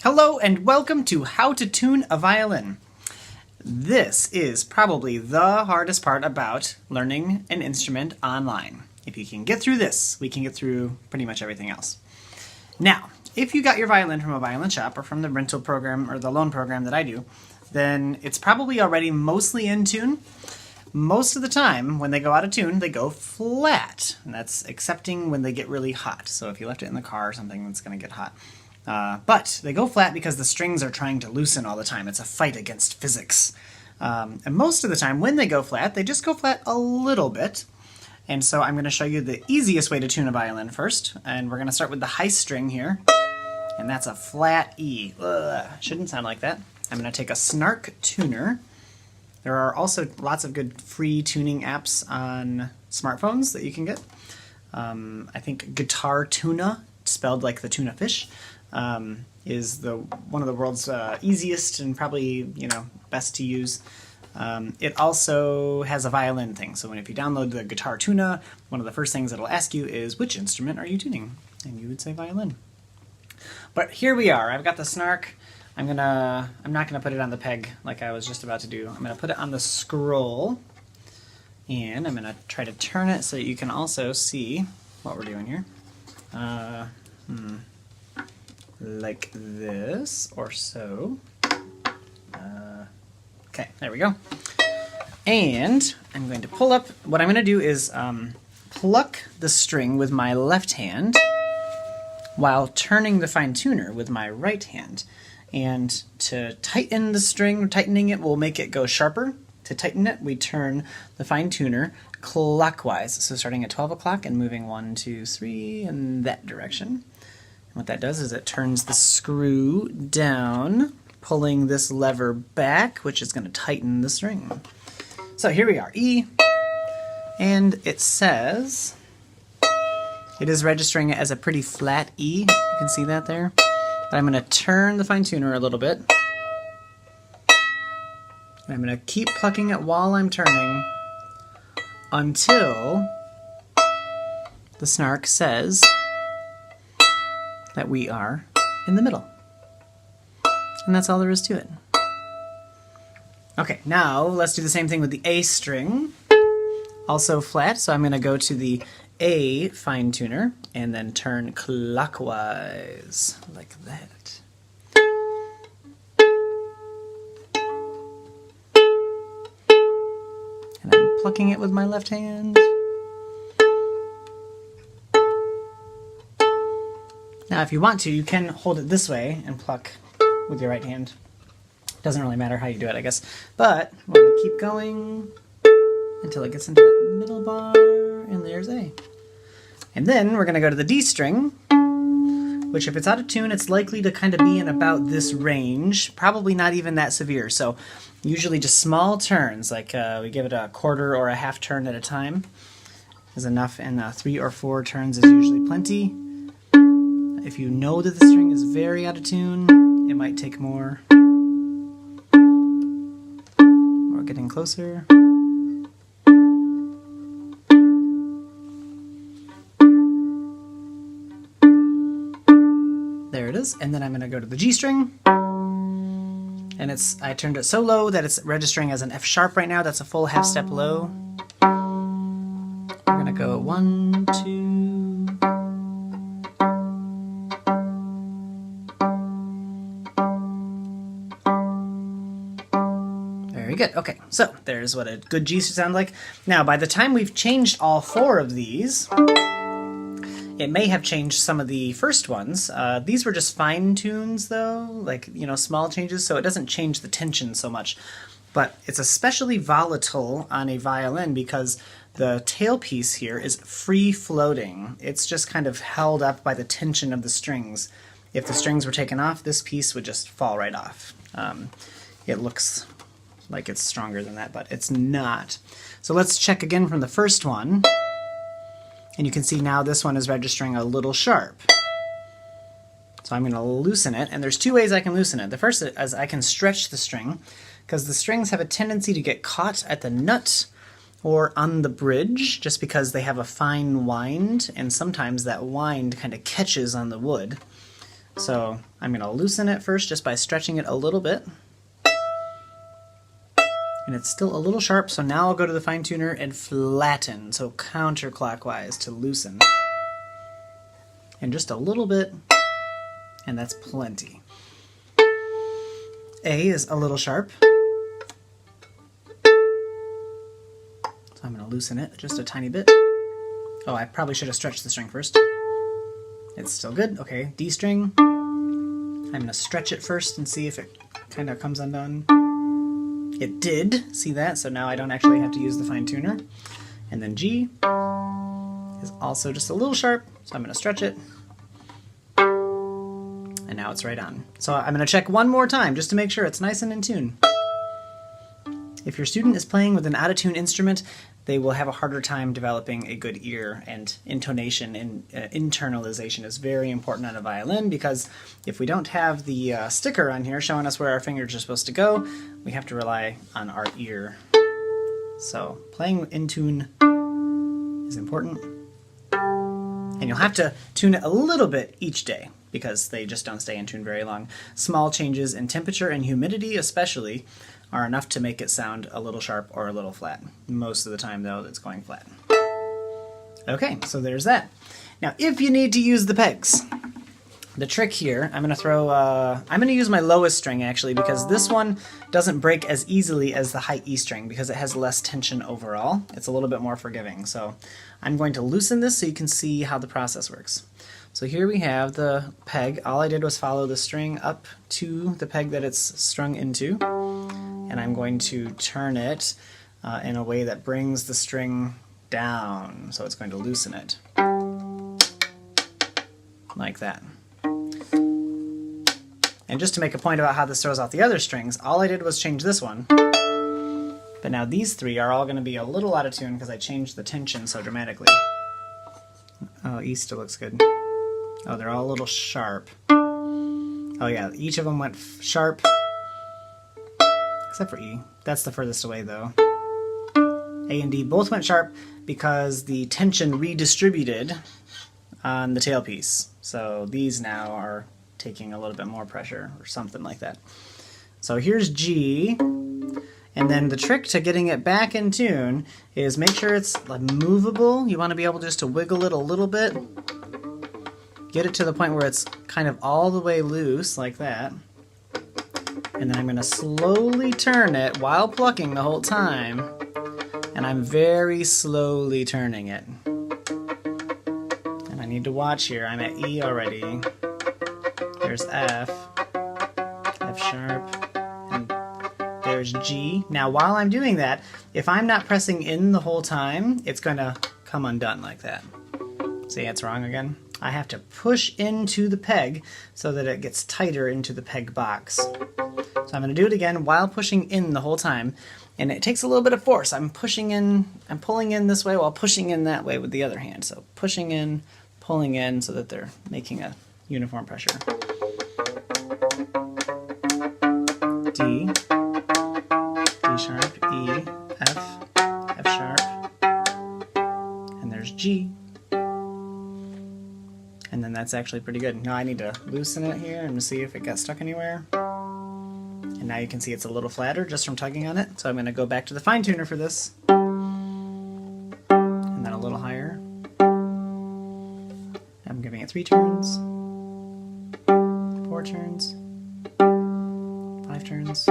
Hello and welcome to How to Tune a Violin. This is probably the hardest part about learning an instrument online. If you can get through this, we can get through pretty much everything else. Now, if you got your violin from a violin shop or from the rental program or the loan program that I do, then it's probably already mostly in tune. Most of the time, when they go out of tune, they go flat. And that's excepting when they get really hot. So if you left it in the car or something, it's going to get hot. But they go flat because the strings are trying to loosen all the time. It's a fight against physics. And most of the time, when they go flat, they just go flat a little bit. And so I'm going to show you the easiest way to tune a violin first. And we're going to start with the high string here. And that's a flat E. Ugh, shouldn't sound like that. I'm going to take a snark tuner. There are also lots of good free tuning apps on smartphones that you can get. I think Guitar Tuna, spelled like the tuna fish, is one of the world's easiest and probably best to use. It also has a violin thing, so if you download the Guitar Tuna, one of the first things it'll ask you is, which instrument are you tuning? And you would say violin. But here we are. I've got the snark. I'm not gonna put it on the peg like I was just about to do. I'm gonna put it on the scroll, and I'm gonna try to turn it so that you can also see what we're doing here. Like this, or so. Okay, there we go. And I'm going to pull up, what I'm going to do is pluck the string with my left hand while turning the fine tuner with my right hand. And to tighten the string, tightening it will make it go sharper. To tighten it, we turn the fine tuner clockwise. So starting at 12 o'clock and moving 1, 2, 3 in that direction. What that does is it turns the screw down, pulling this lever back, which is going to tighten the string. So here we are, E, and it says it is registering it as a pretty flat E. You can see that there. But I'm going to turn the fine tuner a little bit. And I'm going to keep plucking it while I'm turning until the snark says that we are in the middle. And that's all there is to it. Okay, now let's do the same thing with the A string. Also flat, so I'm going to go to the A fine tuner and then turn clockwise, like that. And I'm plucking it with my left hand. Now, if you want to, you can hold it this way and pluck with your right hand. Doesn't really matter how you do it, I guess. But we're going to keep going until it gets into that middle bar, and there's A. And then we're going to go to the D string, which if it's out of tune, it's likely to kind of be in about this range, probably not even that severe. So usually just small turns, like we give it a quarter or a half turn at a time is enough, and 3 or 4 turns is usually plenty. If you know that the string is very out of tune, it might take more. We're getting closer. There it is. And then I'm going to go to the G string. And I turned it so low that it's registering as an F sharp right now. That's a full half step low. We're going to go 1, 2. Very good. Okay, so there's what a good G should sound like. Now, by the time we've changed all 4 of these, it may have changed some of the first ones. These were just fine tunes, though, like, small changes, so it doesn't change the tension so much. But it's especially volatile on a violin because the tailpiece here is free floating. It's just kind of held up by the tension of the strings. If the strings were taken off, this piece would just fall right off. It looks like it's stronger than that, but it's not. So let's check again from the first one. And you can see now this one is registering a little sharp. So I'm going to loosen it, and there's 2 ways I can loosen it. The first is I can stretch the string, because the strings have a tendency to get caught at the nut or on the bridge, just because they have a fine wind, and sometimes that wind kind of catches on the wood. So I'm going to loosen it first just by stretching it a little bit. And it's still a little sharp, so now I'll go to the fine tuner and flatten, so counterclockwise to loosen. And just a little bit, and that's plenty. A is a little sharp. So I'm going to loosen it just a tiny bit. Oh, I probably should have stretched the string first. It's still good. Okay, D string. I'm going to stretch it first and see if it kind of comes undone. It did, see that? So now I don't actually have to use the fine tuner. And then G is also just a little sharp, so I'm going to stretch it. And now it's right on. So I'm going to check one more time just to make sure it's nice and in tune. If your student is playing with an out-of-tune instrument, they will have a harder time developing a good ear, and intonation and internalization is very important on a violin, because if we don't have the sticker on here showing us where our fingers are supposed to go, we have to rely on our ear. So playing in tune is important. And you'll have to tune it a little bit each day, because they just don't stay in tune very long. Small changes in temperature and humidity especially are enough to make it sound a little sharp or a little flat. Most of the time, though, it's going flat. Okay, so there's that. Now, if you need to use the pegs, the trick here, I'm going to use my lowest string, actually, because this one doesn't break as easily as the high E string, because it has less tension overall. It's a little bit more forgiving. So I'm going to loosen this so you can see how the process works. So here we have the peg. All I did was follow the string up to the peg that it's strung into. And I'm going to turn it in a way that brings the string down. So it's going to loosen it. Like that. And just to make a point about how this throws out the other strings, all I did was change this one. But now these three are all going to be a little out of tune because I changed the tension so dramatically. Oh, E still looks good. Oh, they're all a little sharp. Oh yeah, each of them went sharp. Except for E. That's the furthest away, though. A and D both went sharp because the tension redistributed on the tailpiece. So these now are taking a little bit more pressure, or something like that. So here's G. And then the trick to getting it back in tune is make sure it's movable. You want to be able just to wiggle it a little bit. Get it to the point where it's kind of all the way loose, like that. And then I'm going to slowly turn it while plucking the whole time. And I'm very slowly turning it. And I need to watch here. I'm at E already. There's F. F sharp. And there's G. Now while I'm doing that, if I'm not pressing in the whole time, it's going to come undone like that. See, it's wrong again. I have to push into the peg so that it gets tighter into the peg box. So I'm going to do it again while pushing in the whole time, and it takes a little bit of force. I'm pushing in, I'm pulling in this way while pushing in that way with the other hand. So pushing in, pulling in so that they're making a uniform pressure. D, D sharp, E, F, F sharp, and there's G. And then that's actually pretty good. Now I need to loosen it here and see if it got stuck anywhere. And now you can see it's a little flatter just from tugging on it. So I'm going to go back to the fine tuner for this. And then a little higher. I'm giving it 3 turns, 4 turns, 5 turns,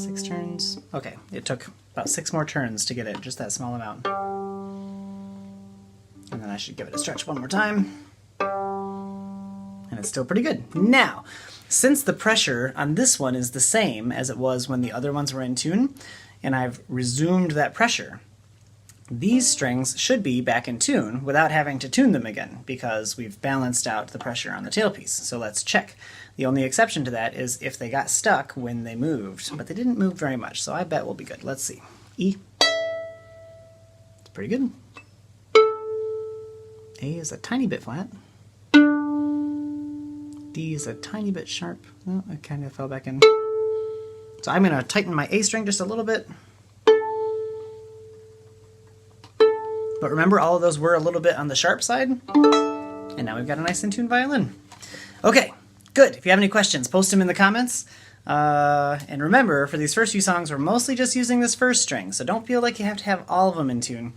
6 turns. Okay, it took about 6 more turns to get it just that small amount. And then I should give it a stretch one more time. And it's still pretty good. Now, since the pressure on this one is the same as it was when the other ones were in tune, and I've resumed that pressure, these strings should be back in tune without having to tune them again, because we've balanced out the pressure on the tailpiece. So let's check. The only exception to that is if they got stuck when they moved, but they didn't move very much, so I bet we'll be good. Let's see. E. It's pretty good. A is a tiny bit flat. D is a tiny bit sharp. Oh, it kind of fell back in. So I'm going to tighten my A string just a little bit. But remember, all of those were a little bit on the sharp side. And now we've got a nice in tune violin. Okay, good. If you have any questions, post them in the comments. And remember, for these first few songs, we're mostly just using this first string, so don't feel like you have to have all of them in tune.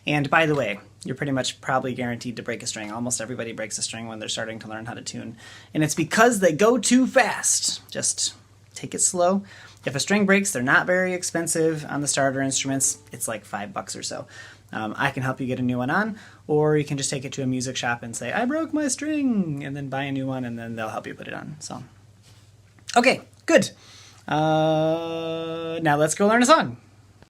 And by the way, you're pretty much probably guaranteed to break a string. Almost everybody breaks a string when they're starting to learn how to tune. And it's because they go too fast. Just take it slow. If a string breaks, they're not very expensive on the starter instruments. It's like $5 or so. I can help you get a new one on, or you can just take it to a music shop and say, I broke my string, and then buy a new one, and then they'll help you put it on. So, okay, good. Now let's go learn a song.